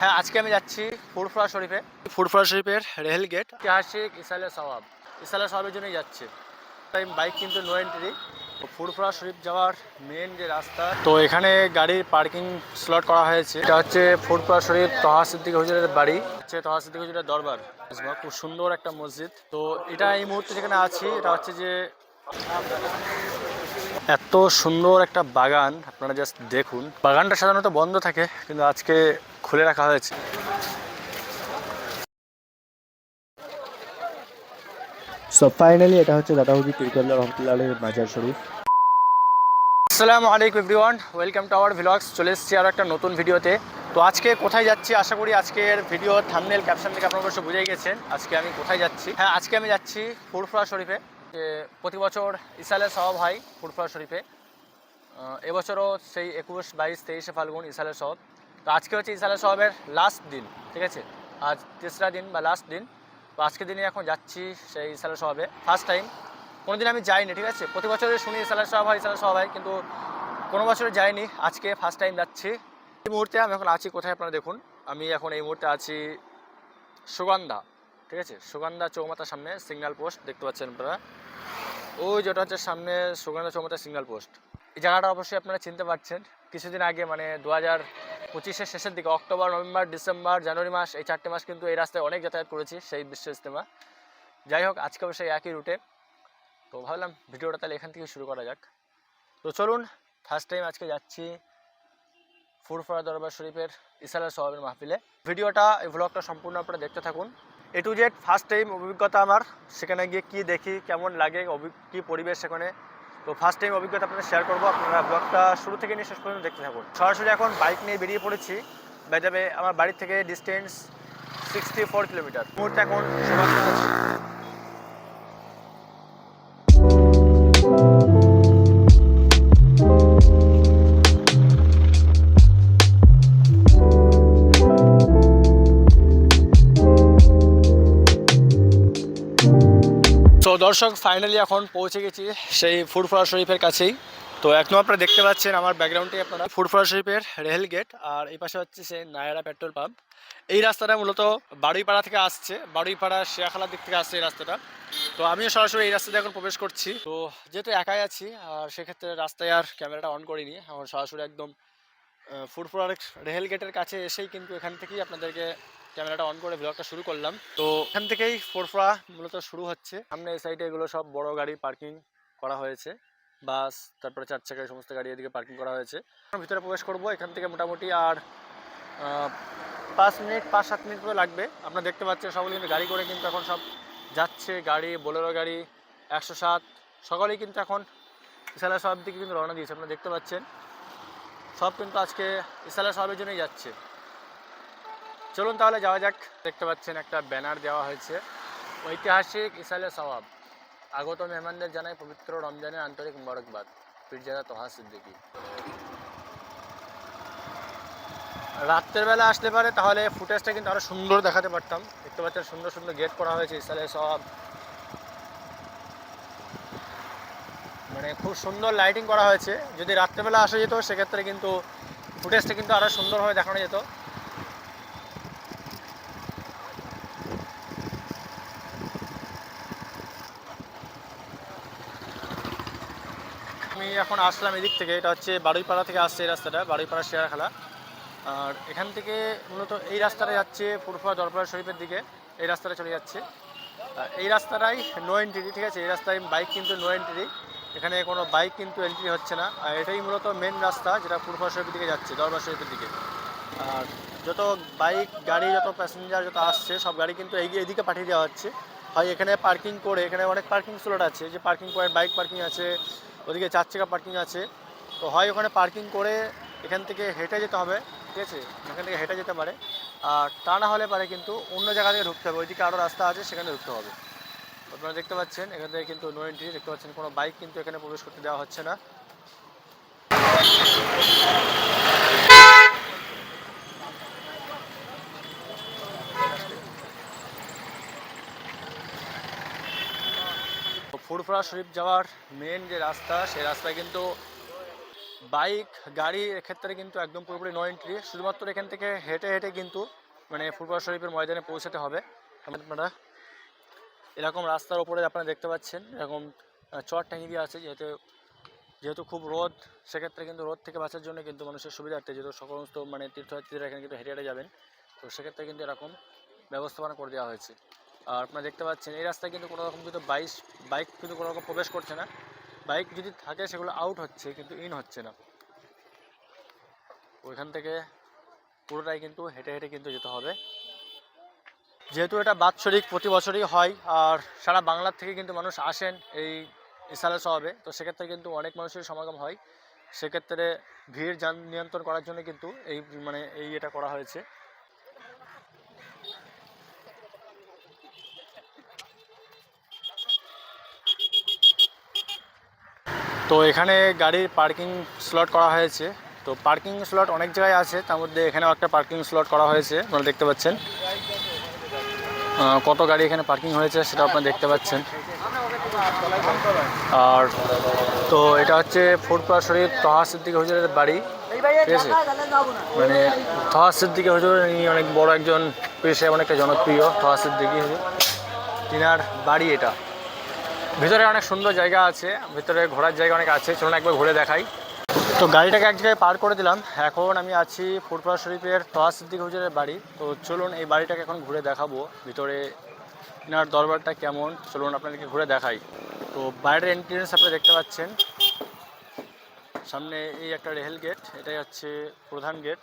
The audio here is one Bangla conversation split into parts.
হ্যাঁ, আজকে আমি যাচ্ছি ফুরফুরা শরীফে। ফুরফুরা শরীফের রেহেল গেট, ঐতিহাসিক ইসালে সওয়াব। ইসালে সওয়াবের জন্যই যাচ্ছি। তাই বাইক কিন্তু নো এন্ট্রি। ফুরফুরা শরীফ যাওয়ার মেন যে রাস্তা, তো এখানে গাড়ির পার্কিং স্লট করা হয়েছে। এটা হচ্ছে ফুরফুরা শরীফ তহা সিদ্দিক হুজুরের বাড়ি, হচ্ছে তহা সিদ্দিক হুজুরের দরবার। খুব সুন্দর একটা মসজিদ। তো এটা এই মুহূর্তে যেখানে আছি, এটা হচ্ছে যে এত সুন্দর একটা বাগান। আপনারা জাস্ট দেখুন, বাগানটা সাধারণত বন্ধ থাকে, কিন্তু আজকে খুলে রাখা হয়েছে। সো ফাইনালি এটা হচ্ছে দাদা হুজুর পীরকেবলা রহমতুল্লাহ আলাইহির মাজার শরীফ। আসসালামু আলাইকুম everyone, welcome to our vlogs. চলে এসেছি আরও একটা নতুন ভিডিওতে। তো আজকে কোথায় যাচ্ছি, আশা করি আজকের ভিডিও থাম্বনেল ক্যাপশন থেকে আপনারা অবশ্যই বুঝেই গেছেন আজকে আমি কোথায় যাচ্ছি। হ্যাঁ, আজকে আমি যাচ্ছি ফুরফুরা শরীফে। যে প্রতি বছর ইসালে সওয়াব হয় ফুরফুরা শরীফে। এবছরও সেই 21, 22, 23 ফাল্গুন ইসালে সওয়াব। তো আজকে হচ্ছে ইসালে সওয়াবের লাস্ট দিন, ঠিক আছে। আজ তেসরা দিন বা লাস্ট দিন। তো আজকের দিনে এখন যাচ্ছি সেই ইসালে সওয়াবে। ফার্স্ট টাইম, কোনোদিন আমি যাইনি, ঠিক আছে। প্রতি বছরে শুনি ইসালে সওয়াব হয়, ইসালে সওয়াব হয়, কিন্তু কোনো বছরে যাইনি। আজকে ফার্স্ট টাইম যাচ্ছি। এই মুহূর্তে আমি এখন আছি কোথায় আপনারা দেখুন। আমি এখন এই মুহূর্তে আছি সুগন্ধা, ঠিক আছে। সুগন্ধা চৌমাথার সামনে সিগন্যাল পোস্ট দেখতে পাচ্ছেন আপনারা। ওই যেটা হচ্ছে সামনে সুগন্ধা চৌমাথার সিগন্যাল পোস্ট। এই জায়গাটা অবশ্যই আপনারা চিনতে পারছেন। কিছুদিন আগে মানে 2025-এর শেষের দিকে, অক্টোবর, নভেম্বর, ডিসেম্বর, জানুয়ারি মাস, এই 4টে মাস কিন্তু এই রাস্তায় অনেক যাতায়াত করেছি সেই বিশ্ব ইজতেমা। যাই হোক, আজকে অবশ্যই একই রুটে। তো ভাবলাম ভিডিওটা তাহলে এখান থেকে শুরু করা যাক। তো চলুন, ফার্স্ট টাইম আজকে যাচ্ছি ফুরফুরা দরবার শরীফের ইসালে সওয়াবের মাহফিলে। ভিডিওটা, এই ভ্লগটা সম্পূর্ণ আপনারা দেখতে থাকুন। এ টু জেড ফার্স্ট টাইম অভিজ্ঞতা আমার। সেখানে গিয়ে কী দেখি, কেমন লাগে, কী পরিবেশ সেখানে। তো ফার্স্ট টাইম অভিজ্ঞতা আপনাদের শেয়ার করবো। আপনারা ব্লগটা শুরু থেকে নিয়ে শেষ পর্যন্ত দেখতে থাকুন। সরাসরি এখন বাইক নিয়ে বেরিয়ে পড়েছি। বাই দ্য ওয়ে, আমার বাড়ি থেকে ডিস্টেন্স 64 কিলোমিটার। মুহূর্তে এখন তো দর্শক, ফাইনালি এখন পৌঁছে গেছি সেই ফুরফুরা শরীফের কাছেই। তো এখন আপনারা দেখতে পাচ্ছেন আমার ব্যাকগ্রাউন্ডে আপনারা ফুরফুরা শরীফের রেহেল গেট, আর এই পাশে হচ্ছে সেই নায়রা পেট্রোল পাম্প। এই রাস্তাটা মূলত বারুইপাড়া থেকে আসছে, বারুইপাড়া শেয়াখালার দিক থেকে আসছে এই রাস্তাটা। তো আমিও সরাসরি এই রাস্তাতে এখন প্রবেশ করছি। তো যেহেতু একাই আছি, আর সেক্ষেত্রে রাস্তায় আর ক্যামেরাটা অন করিনি। আমার সরাসরি একদম ফুরফুরার রেহেল গেটের কাছে এসেই কিন্তু এখান থেকেই আপনাদেরকে ক্যামেরাটা অন করে ব্লগটা শুরু করলাম। তো এখান থেকেই ফুরফুরা মূলত শুরু হচ্ছে। সামনে এই সাইডে এগুলো সব বড় গাড়ি পার্কিং করা হয়েছে, বাস, তারপরে 4 চাকার সমস্ত গাড়ি এদিকে পার্কিং করা হয়েছে। ভিতরে প্রবেশ করব। এখান থেকে মোটামুটি আর 5-7 মিনিট করে লাগবে। আপনারা দেখতে পাচ্ছেন সকলে কিন্তু গাড়ি করে কিন্তু এখন সব যাচ্ছে। গাড়ি, বোলেরো গাড়ি, 107, সকলেই কিন্তু এখন ইসালে সওয়াবের দিকে কিন্তু রওনা দিয়েছে। আপনারা দেখতে পাচ্ছেন সব কিন্তু আজকে ইসালে সওয়াবের জন্যই যাচ্ছে। চলুন তাহলে যাওয়া যাক। দেখতে পাচ্ছেন একটা ব্যানার দেওয়া হয়েছে, ঐতিহাসিক ইসালে সওয়াব, আগত মেহমানদের জানাই পবিত্র রমজানের আন্তরিক মোবারকবাদ, পীরজাদা তহা সিদ্দিকী। রাত্রের বেলা আসলে পারে তাহলে ফুটেজটা কিন্তু আরও সুন্দর দেখাতে পারতাম। দেখতে পাচ্ছেন সুন্দর সুন্দর গেট করা হয়েছে ইসালে সওয়াব, মানে খুব সুন্দর লাইটিং করা হয়েছে। যদি রাত্রেবেলা আসা যেত সেক্ষেত্রে কিন্তু ফুটেজটা কিন্তু আরও সুন্দরভাবে দেখানো যেত। আমি এখন আসলাম এদিক থেকে, এটা হচ্ছে বারুইপাড়া থেকে আসছে এই রাস্তাটা, বারুইপাড়া শেয়ারখালা। আর এখান থেকে মূলত এই রাস্তাটা যাচ্ছে ফুরফুরা দরবার শরীফের দিকে, এই রাস্তাটা চলে যাচ্ছে। এই রাস্তাটাই নো এন্ট্রি, ঠিক আছে। এই রাস্তায় বাইক কিন্তু নো এন্ট্রি, এখানে কোনো বাইক কিন্তু এন্ট্রি হচ্ছে না। আর এটাই মূলত মেন রাস্তা যেটা ফুরফুরা শরীফের দিকে যাচ্ছে, দরবার শরীফের দিকে। আর যত বাইক, গাড়ি, যত প্যাসেঞ্জার যত আসছে সব গাড়ি কিন্তু এইদিকে পাঠিয়ে দেওয়া হচ্ছে। হয় এখানে পার্কিং করে, এখানে অনেক পার্কিং স্লট আছে, যে পার্কিং পয়েন্ট, বাইক পার্কিং আছে, ওদিকে 4 চাকা পার্কিং আছে। তো হয় ওখানে পার্কিং করে এখান থেকে হেঁটে যেতে হবে, ঠিক আছে। এখান থেকে হেঁটে যেতে পারে, আর তা না হলে পারে কিন্তু অন্য জায়গা থেকে ঢুকতে হবে, ওইদিকে আরও রাস্তা আছে, সেখানে ঢুকতে হবে। আপনারা দেখতে পাচ্ছেন এখান থেকে কিন্তু নো এন্ট্রি। দেখতে পাচ্ছেন কোনো বাইক কিন্তু এখানে প্রবেশ করতে দেওয়া হচ্ছে না। ফুরফুরা শরীফ যাওয়ার মেন যে রাস্তা, সেই রাস্তায় কিন্তু বাইক গাড়ি এক্ষেত্রে কিন্তু একদম পুরোপুরি নো এন্ট্রি, শুধুমাত্র এখান থেকে হেঁটে হেঁটে কিন্তু মানে ফুরফুরা শরীফের ময়দানে পৌঁছাতে হবে। আপনারা এরকম রাস্তার ওপরে আপনারা দেখতে পাচ্ছেন এরকম চট ট্যাঙ্কি দিয়ে আছে, যেহেতু খুব রোদ, সেক্ষেত্রে কিন্তু রোদ থেকে বাঁচার জন্য কিন্তু মানুষের সুবিধার্থে, যেহেতু সমস্ত মানে তীর্থযাত্রীরা এখানে কিন্তু হেঁটে হেঁটে যাবেন, তো সেক্ষেত্রে কিন্তু এরকম ব্যবস্থাপনা করে দেওয়া হয়েছে। আর আপনারা দেখতে পাচ্ছেন এই রাস্তায় কিন্তু কোনো রকম কিন্তু বাইক কিন্তু কোনো রকম প্রবেশ করছে না। বাইক যদি থাকে সেগুলো আউট হচ্ছে, কিন্তু ইন হচ্ছে না। ওইখান থেকে পুরোটাই কিন্তু হেঁটে হেঁটে কিন্তু যেতে হবে। যেহেতু এটা বাৎসরিক প্রতি বছরই হয়, আর সারা বাংলার থেকে কিন্তু মানুষ আসেন এই ইসালে সওয়াবে, তো সেক্ষেত্রে কিন্তু অনেক মানুষের সমাগম হয়। সেক্ষেত্রে ভিড় নিয়ন্ত্রণ করার জন্য কিন্তু এটা করা হয়েছে। তো এখানে গাড়ির পার্কিং স্লট করা হয়েছে। তো পার্কিং স্লট অনেক জায়গায় আছে, তার মধ্যে এখানেও একটা পার্কিং স্লট করা হয়েছে। আপনারা দেখতে পাচ্ছেন কত গাড়ি এখানে পার্কিং হয়েছে সেটা আপনারা দেখতে পাচ্ছেন। আর তো এটা হচ্ছে ফুরফুরা শরীফ তহা সিদ্দিকী হুজুরের বাড়ি, ঠিক আছে। মানে তহা সিদ্দিকী হুজুর ইনি অনেক বড় একজন পীর সাহেব, অনেকটা জনপ্রিয় তহা সিদ্দিকী হুজুর, তিনার বাড়ি এটা। ভিতরে অনেক সুন্দর জায়গা আছে, ভিতরে ঘোরার জায়গা অনেক আছে, চলুন একবার ঘুরে দেখাই। তো গাড়িটাকে এক জায়গায় পার করে দিলাম, এখন আমি আছি ফুরফুরা শরীফের তহা সিদ্দিকী হুজুরের বাড়ি। তো চলুন এই বাড়িটাকে এখন ঘুরে দেখাবো, ভিতরে এনার দরবারটা কেমন, চলুন আপনাদেরকে ঘুরে দেখাই। তো বাইরের এন্ট্রেন্স আপনারা দেখতে পাচ্ছেন, সামনে এই একটা রেল গেট, এটাই হচ্ছে প্রধান গেট।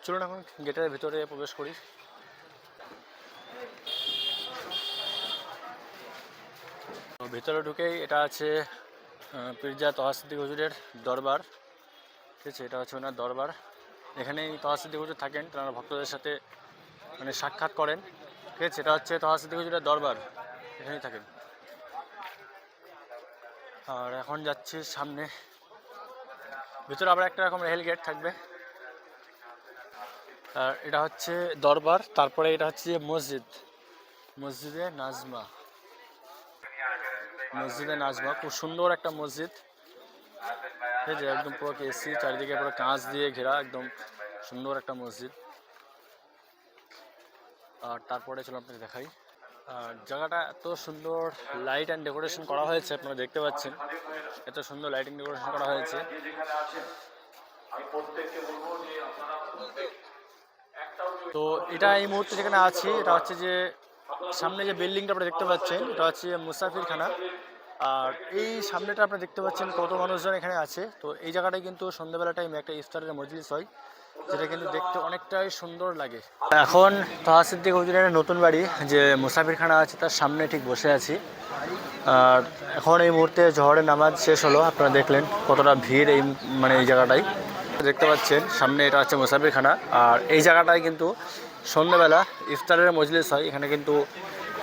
চলুন এখন গেটের ভিতরে প্রবেশ করি। তো ভিতরে ঢুকেই এটা আছে পীরজা তহা সিদ্দিকী হুজুরের দরবার, ঠিক আছে। এটা হচ্ছে ওনার দরবার, এখানেই তহা সিদ্দিকী হুজুর থাকেন, তারা ভক্তদের সাথে মানে সাক্ষাৎ করেন, ঠিক আছে। এটা হচ্ছে তহা সিদ্দিকী হুজুরের দরবার, এখানেই থাকেন। আর এখন যাচ্ছি সামনে, ভিতরে আবার একটা রকম রেল গেট থাকবে। আর এটা হচ্ছে দরবার, তারপরে এটা হচ্ছে মসজিদে নাজমা, খুব সুন্দর একটা মসজিদ, ঠিক আছে। একদম পুরো এসি, চারিদিকে পুরো কাঁচ দিয়ে ঘেরা, একদম সুন্দর একটা মসজিদ। আর তারপরে চলো আপনাকে দেখাই। আর জায়গাটা এত সুন্দর লাইট অ্যান্ড ডেকোরেশন করা হয়েছে, আপনারা দেখতে পাচ্ছেন এত সুন্দর লাইটিং ডেকোরেশন করা হয়েছে। তো এটা এই মুহূর্তে যেখানে আছি, এটা হচ্ছে যে সামনে যে বিল্ডিংটা আপনারা দেখতে পাচ্ছেন, এটা হচ্ছে মুসাফিরখানা। আর এই সামনেটা আপনারা দেখতে পাচ্ছেন কত মানুষজন এখানে আছে। তো এই জায়গাটায় কিন্তু সন্ধ্যাবেলা টাইমে একটা ইফতারের মজলিস হয়, যেটা কিন্তু দেখতে অনেকটাই সুন্দর লাগে। এখন তহা সিদ্দিকী হুজুরের নতুন বাড়ি যে মুসাফিরখানা আছে তার সামনে ঠিক বসে আছি। আর এখন এই মুহূর্তে জোহরের নামাজ শেষ হলো, আপনারা দেখলেন কতটা ভিড় এই জায়গাটায় দেখতে পাচ্ছেন সামনে, এটা হচ্ছে মুসাফিরখানা। আর এই জায়গাটায় কিন্তু সন্ধ্যাবেলা ইফতারের মজলিস হয়, এখানে কিন্তু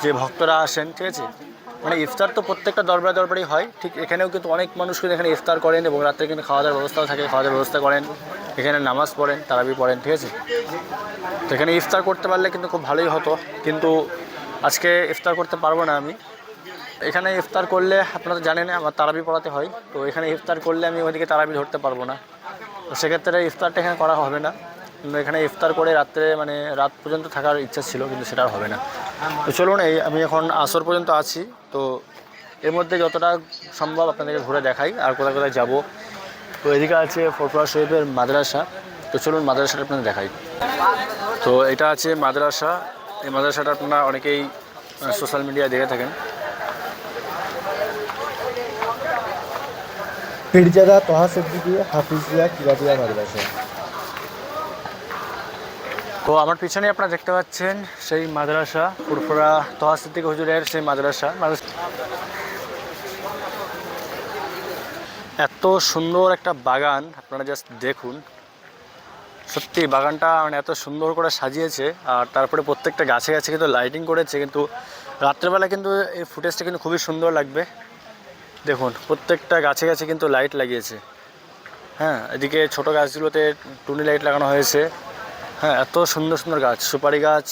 যে ভক্তরা আসেন, ঠিক আছে। মানে ইফতার তো প্রত্যেকটা দরবারই হয়, ঠিক এখানেও কিন্তু অনেক মানুষ কিন্তু এখানে ইফতার করেন, এবং রাত্রে কিন্তু খাওয়া দাওয়ার ব্যবস্থাও থাকে, খাওয়া দাওয়ার ব্যবস্থা করেন, এখানে নামাজ পড়েন, তারাবি পড়েন, ঠিক আছে। তো এখানে ইফতার করতে পারলে কিন্তু খুব ভালোই হতো, কিন্তু আজকে ইফতার করতে পারবো না আমি। এখানে ইফতার করলে আপনারা তো জানেন আমার তারাবি পড়াতে হয়, তো এখানে ইফতার করলে আমি ওইদিকে তারাবি ধরতে পারবো না, তো সেক্ষেত্রে ইফতারটা এখানে করা হবে না। কিন্তু এখানে ইফতার করে রাত্রে রাত পর্যন্ত থাকার ইচ্ছা ছিল, কিন্তু সেটা হবে না। তো চলুন আমি এখন আসর পর্যন্ত আছি, তো এর মধ্যে যতটা সম্ভব আপনাদেরকে ঘুরে দেখাই আর কোথায় কোথায় যাবো। তো এদিকে আছে ফুরফুরা শরীফের মাদ্রাসা, তো চলুন মাদ্রাসাটা আপনাদের দেখাই। তো এটা আছে মাদ্রাসা, এই মাদ্রাসাটা আপনারা অনেকেই সোশ্যাল মিডিয়ায় দেখে থাকেন। পীরজাদা তহা সিদ্দিকী হাফিজিয়া কিরাতিয়া মাদ্রাসা। তো আমার পিছনে আপনারা দেখতে পাচ্ছেন সেই মাদ্রাসা, ফুরফুরা তহা সিদ্দিকী হুজুরের সেই মাদ্রাসা। এত সুন্দর একটা বাগান, আপনারা জাস্ট দেখুন, সত্যি বাগানটা এত সুন্দর করে সাজিয়েছে। আর তারপরে প্রত্যেকটা গাছে গাছে কিন্তু লাইটিং করেছে, কিন্তু রাত্রেবেলা কিন্তু এই ফুটেজটা কিন্তু খুবই সুন্দর লাগবে। দেখুন প্রত্যেকটা গাছে গাছে কিন্তু লাইট লাগিয়েছে, হ্যাঁ। এদিকে ছোট গাছগুলোতে টুনি লাইট লাগানো হয়েছে, হ্যাঁ। এত সুন্দর সুন্দর গাছ, সুপারি গাছ,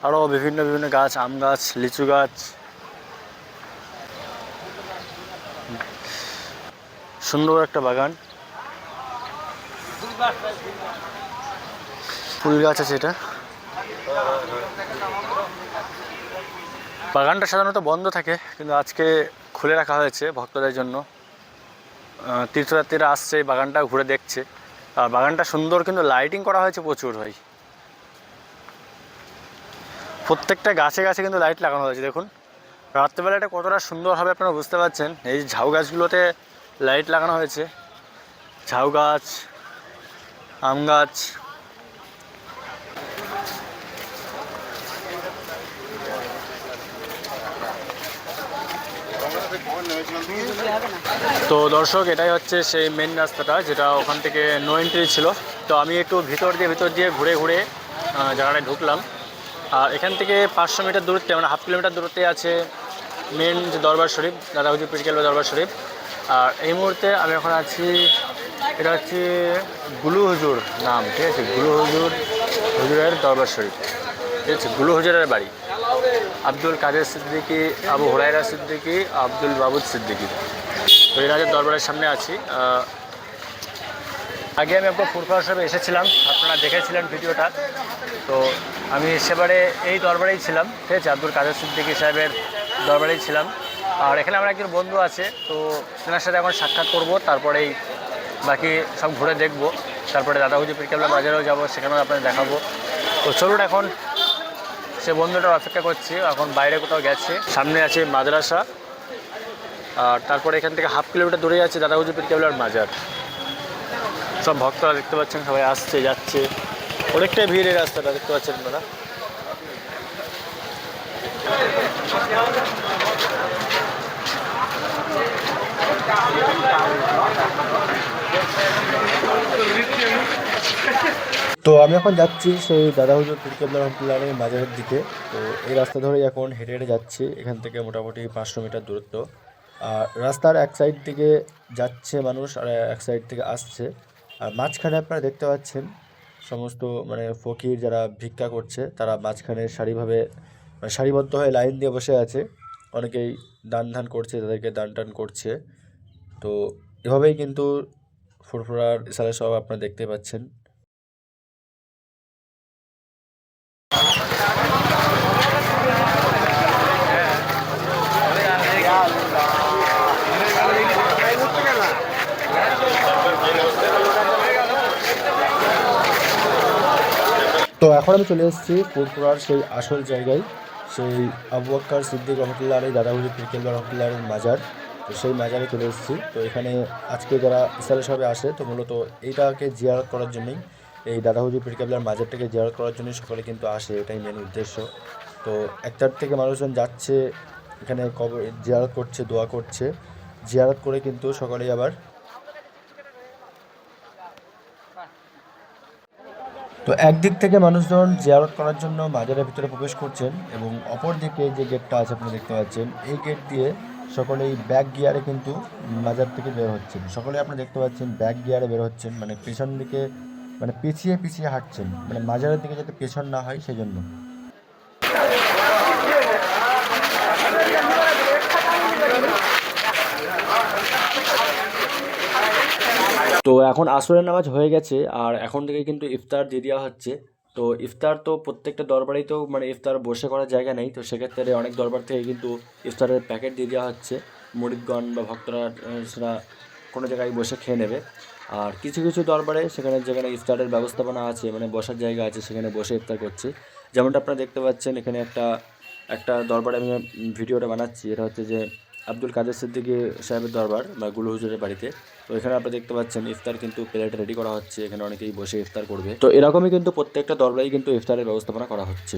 আরও বিভিন্ন বিভিন্ন গাছ, আম গাছ, লিচু গাছ। সুন্দর একটা বাগান, ফুল গাছ আছে। এটা বাগানটা সাধারণত বন্ধ থাকে, কিন্তু আজকে খুলে রাখা হয়েছে ভক্তদের জন্য। তীর্থযাত্রীরা আসছে, এই বাগানটা ঘুরে দেখছে। আর বাগানটা সুন্দর, কিন্তু লাইটিং করা হয়েছে প্রচুর ভাই। প্রত্যেকটা গাছে গাছে কিন্তু লাইট লাগানো হয়েছে। দেখুন রাত্রেবেলা এটা কতটা সুন্দর হবে আপনারা বুঝতে পারছেন। এই ঝাউ গাছগুলোতে লাইট লাগানো হয়েছে, ঝাউ গাছ, আম গাছ। তো দর্শক, এটাই হচ্ছে সেই মেন রাস্তাটা, যেটা ওখান থেকে নো এন্ট্রি ছিল। তো আমি একটু ভিতর দিয়ে ঘুরে ঘুরে জায়গাটায় ঢুকলাম। আর এখান থেকে 500 মিটার দূরত্বে, মানে হাফ কিলোমিটার দূরত্বে আছে মেন যে দরবার শরীফ, দাদা হুজুর পীর কেবলা দরবার শরীফ। আর এই মুহূর্তে আমি এখন আছি, এটা হচ্ছে গুলু হুজুর নাম, ঠিক আছে, গুলু হুজুরের দরবার শরীফ, ঠিক আছে। গুলু হুজুরের বাড়ি আব্দুল কাদের সিদ্দিকী, আবু হুরায়রা সিদ্দিকী, আব্দুল বাবুদ সিদ্দিকী। তো এই রাজের দরবারের সামনে আছি। আগে আমি আপনার ফুরফুরা সাহেবে এসেছিলাম, আপনারা দেখেছিলেন ভিডিওটা। তো আমি সেবারে এই দরবারেই ছিলাম, ঠিক আছে, আব্দুল কাদের সিদ্দিকী সাহেবের দরবারেই ছিলাম। আর এখানে আমার একজন বন্ধু আছে, তো তেনার সাথে এখন সাক্ষাৎ করব, তারপরেই বাকি সব ঘুরে দেখব। তারপরে দাদা হুজুর পীর কেবলা বাজারেও যাবো, সেখানেও আপনাদের দেখাবো। তো চলুন, এখন সে বন্ধুটার অপেক্ষা করছি, এখন বাইরে কোথাও গেছে। সামনে আছে মাদ্রাসা, আর তারপরে এখান থেকে হাফ কিলোমিটার দূরে আছে দাদা হুজুর পীর কেবলার মাজার। সব ভক্তরা দেখতে পাচ্ছেন, সবাই আসছে যাচ্ছে, অনেকটাই ভিড় এই রাস্তাটা দেখতে পাচ্ছেন আপনারা। তো আমি এখন যাচ্ছি সেই দাদা হুজুর পীর কেবলা রহমতুল্লাহ আলাইহির মাজারের দিকে। তো এই রাস্তা ধরেই এখন হেঁটে হেঁটে যাচ্ছি, এখান থেকে মোটামুটি 500 মিটার দূরত্ব। আর রাস্তার এক সাইড থেকে যাচ্ছে মানুষ, আর এক সাইড থেকে আসছে। আর মাঝখানে আপনারা দেখতে পাচ্ছেন সমস্ত মানে ফকির যারা ভিক্ষা করছে, তারা মাঝখানে সারিবদ্ধ হয়ে লাইন দিয়ে বসে আছে। অনেকেই দান ধান করছে, তাদেরকে দান টান করছে। তো এভাবেই কিন্তু ফুরফুরার ইসালে সব আপনারা দেখতে পাচ্ছেন। তো এখন আমি চলে এসেছি ফুরফুরার সেই আসল জায়গায়, সেই আবু বকর সিদ্দিক রহমতুল্লাহ আলাইহি, দাদা হুজুর পীর কেবলা রহমতুল্লাহ আলাইহির মাজার। তো সেই মাজারে চলে এসেছি। তো এখানে আজকে যারা ইসালে সাহেবে আসে, তো মূলত এইটাকে জিয়ারত করার জন্যই, এই দাদা হুজুর পীর কেবলার মাজারটাকে জিয়ারত করার জন্যই সকলে কিন্তু আসে, এটাই মেন উদ্দেশ্য। তো একটার থেকে মানুষজন যাচ্ছে এখানে, কবর জিয়ারত করছে, দোয়া করছে। জিয়ারত করে কিন্তু সকলেই আবার, তো একদিক থেকে মানুষজন জিয়ারত করার জন্য মাজারের ভিতরে প্রবেশ করছেন, এবং অপর দিকে যে গেটটা আছে আপনি দেখতে পাচ্ছেন, এই গেট দিয়ে সকলেই ব্যাক গিয়ারে কিন্তু মাজার থেকে বের হচ্ছেন। সকলে আপনি দেখতে পাচ্ছেন ব্যাক গিয়ারে বের হচ্ছেন, মানে পেছন দিকে, মানে পিছিয়ে পিছিয়ে হাঁটছেন, মানে মাজারের দিকে যাতে পেছন না হয় সেই জন্য। তো এখন আসরের নামাজ হয়ে গেছে, আর এখন থেকে কিন্তু ইফতার দিয়ে দেওয়া হচ্ছে। তো ইফতার তো প্রত্যেকটা দরবারেই তো মানে ইফতার বসে করার জায়গা নেই, তো সেক্ষেত্রে অনেক দরবার থেকে কিন্তু ইফতারের প্যাকেট দিয়ে দেওয়া হচ্ছে। মুরিদগণ বা ভক্তরা সেটা কোনো জায়গায় বসে খেয়ে নেবে। আর কিছু কিছু দরবারে যেখানে ইফতারের ব্যবস্থাপনা আছে, মানে বসার জায়গা আছে, সেখানে বসে ইফতার করছে। যেমনটা আপনারা দেখতে পাচ্ছেন এখানে একটা দরবারে আমি ভিডিওটা বানাচ্ছি। এটা হচ্ছে যে আব্দুল কাদের সিদ্দিকী সাহেবের দরবার বা গুলু হুজুরের বাড়িতে। তো এখানে আপনারা দেখতে পাচ্ছেন ইফতার কিন্তু প্লেট রেডি করা হচ্ছে, এখানে অনেকেই বসে ইফতার করবে। তো এরকমই কিন্তু প্রত্যেকটা দরবারেই কিন্তু ইফতারের ব্যবস্থাপনা করা হচ্ছে।